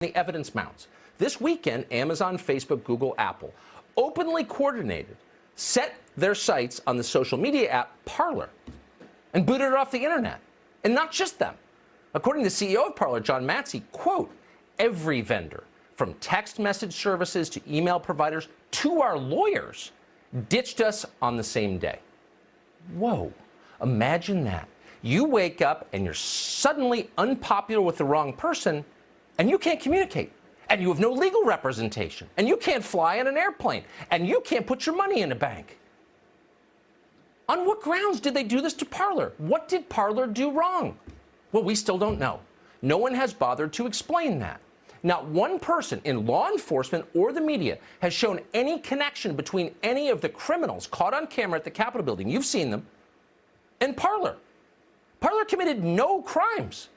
The evidence mounts. This weekend, Amazon, Facebook, Google, Apple openly coordinated, set their sights on the social media app Parler and booted it off the internet. And not just them. According to the CEO of Parler, John Matzey, quote, every vendor, from text message services to email providers to our lawyers, ditched us on the same day. Whoa, imagine that. You wake up and you're suddenly unpopular with the wrong person, and you can't communicate, and you have no legal representation, and you can't fly on an airplane, and you can't put your money in a bank. On what grounds did they do this to Parler? What did Parler do wrong? Well, we still don't know. No one has bothered to explain that. Not one person in law enforcement or the media has shown any connection between any of the criminals caught on camera at the Capitol building, you've seen them, and Parler. Parler committed no crimes.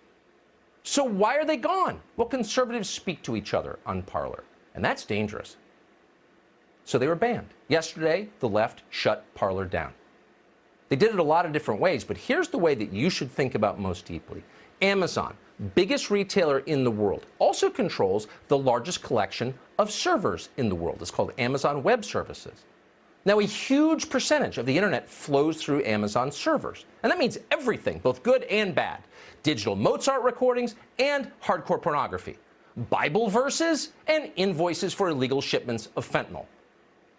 So why are they gone? Well, conservatives speak to each other on Parler, and that's dangerous. So they were banned. Yesterday, the left shut Parler down. They did it a lot of different ways, but here's the way that you should think about most deeply. Amazon, biggest retailer in the world, also controls the largest collection of servers in the world. It's called Amazon Web Services. Now, a huge percentage of the internet flows through Amazon servers, and that means everything, both good and bad. Digital Mozart recordings and hardcore pornography, Bible verses and invoices for illegal shipments of fentanyl.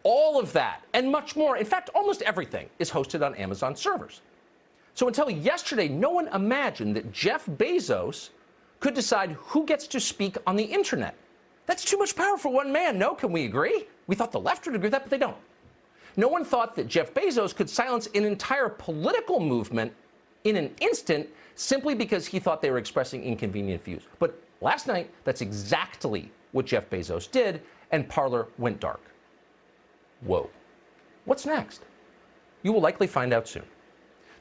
All of that and much more, in fact, almost everything, is hosted on Amazon servers. So until yesterday, no one imagined that Jeff Bezos could decide who gets to speak on the internet. That's too much power for one man, no? Can we agree? We thought the left would agree with that, but they don't. No one thought that Jeff Bezos could silence an entire political movement in an instant simply because he thought they were expressing inconvenient views. But last night, that's exactly what Jeff Bezos did, and Parler went dark. Whoa. What's next? You will likely find out soon.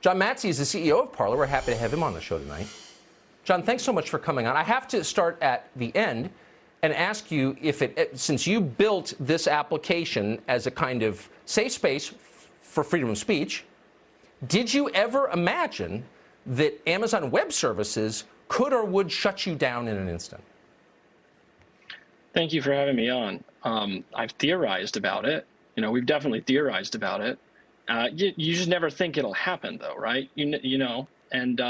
John Matzey is the CEO of Parler. We're happy to have him on the show tonight. John, thanks so much for coming on. I have to start at the end and ask you if since you built this application as a kind of safe space for freedom of speech, did you ever imagine that Amazon Web Services could or would shut you down in an instant? Thank you for having me on. I've theorized about it. We've definitely theorized about it. You just never think it'll happen, though, right? You know. And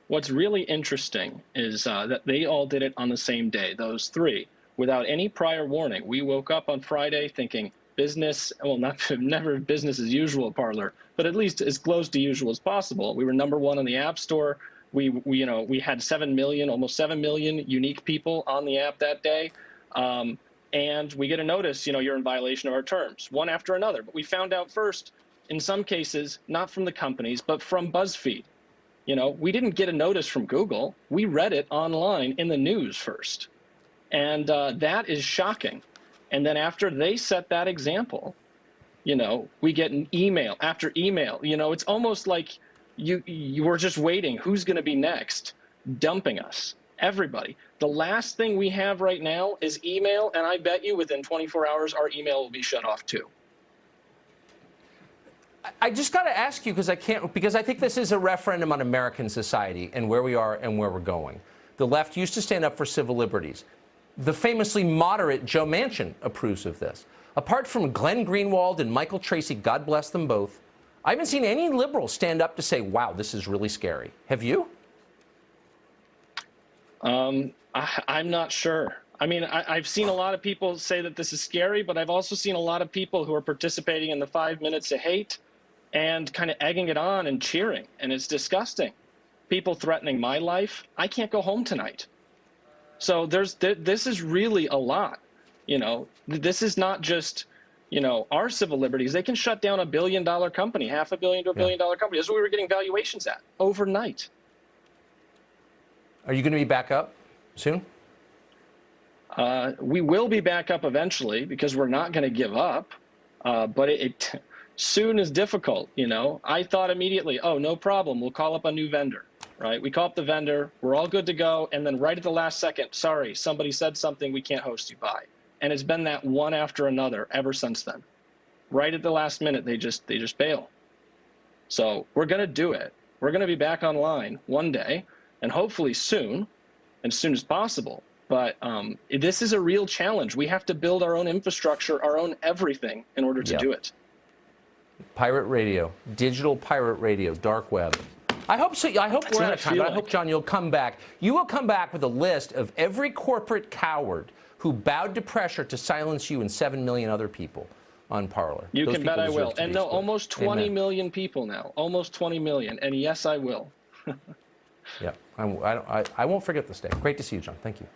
what's really interesting is that they all did it on the same day, those three, without any prior warning. We woke up on Friday thinking business, well, never business as usual, Parler, but at least as close to usual as possible. We were #1 on the App Store. We had 7 million, almost 7 million unique people on the app that day. And we get a notice, you're in violation of our terms, one after another. But we found out first, in some cases, not from the companies, but from BuzzFeed. We didn't get a notice from Google. We read it online in the news first. And that is shocking. And then after they set that example, we get an email after email. It's almost like you were just waiting. Who's going to be next? Dumping us. Everybody. The last thing we have right now is email, and I bet you within 24 hours, our email will be shut off too. I just got to ask you, because I think this is a referendum on American society and where we are and where we're going. The left used to stand up for civil liberties. The famously moderate Joe Manchin approves of this. Apart from Glenn Greenwald and Michael Tracy, God bless them both, I haven't seen any liberals stand up to say, wow, this is really scary. Have you? I'm not sure. I mean, I've seen a lot of people say that this is scary, but I've also seen a lot of people who are participating in the 5 minutes of hate and kind of egging it on and cheering, and it's disgusting. People threatening my life. I can't go home tonight. So this is really a lot. This is not just, our civil liberties. They can shut down $1 billion company, $500 million to $1 billion company. That's what we were getting valuations at overnight. Are you going to be back up soon? We will be back up eventually because we're not going to give up. But soon is difficult. I thought immediately, oh, no problem. We'll call up a new vendor. Right? We call up the vendor, we're all good to go, and then right at the last second, sorry, somebody said something, we can't host you by. And it's been that one after another ever since then. Right at the last minute, they just bail. So we're going to do it. We're going to be back online one day, and hopefully soon, as soon as possible. But this is a real challenge. We have to build our own infrastructure, our own everything in order to do it. Pirate radio, digital pirate radio, dark web. I hope so. I hope we're out of time, but I hope, John, you'll come back. You will come back with a list of every corporate coward who bowed to pressure to silence you and 7 million other people on Parler. You can bet I will. And no, almost 20 million people now. Almost 20 million. And yes, I will. Yeah, I won't forget this day. Great to see you, John. Thank you.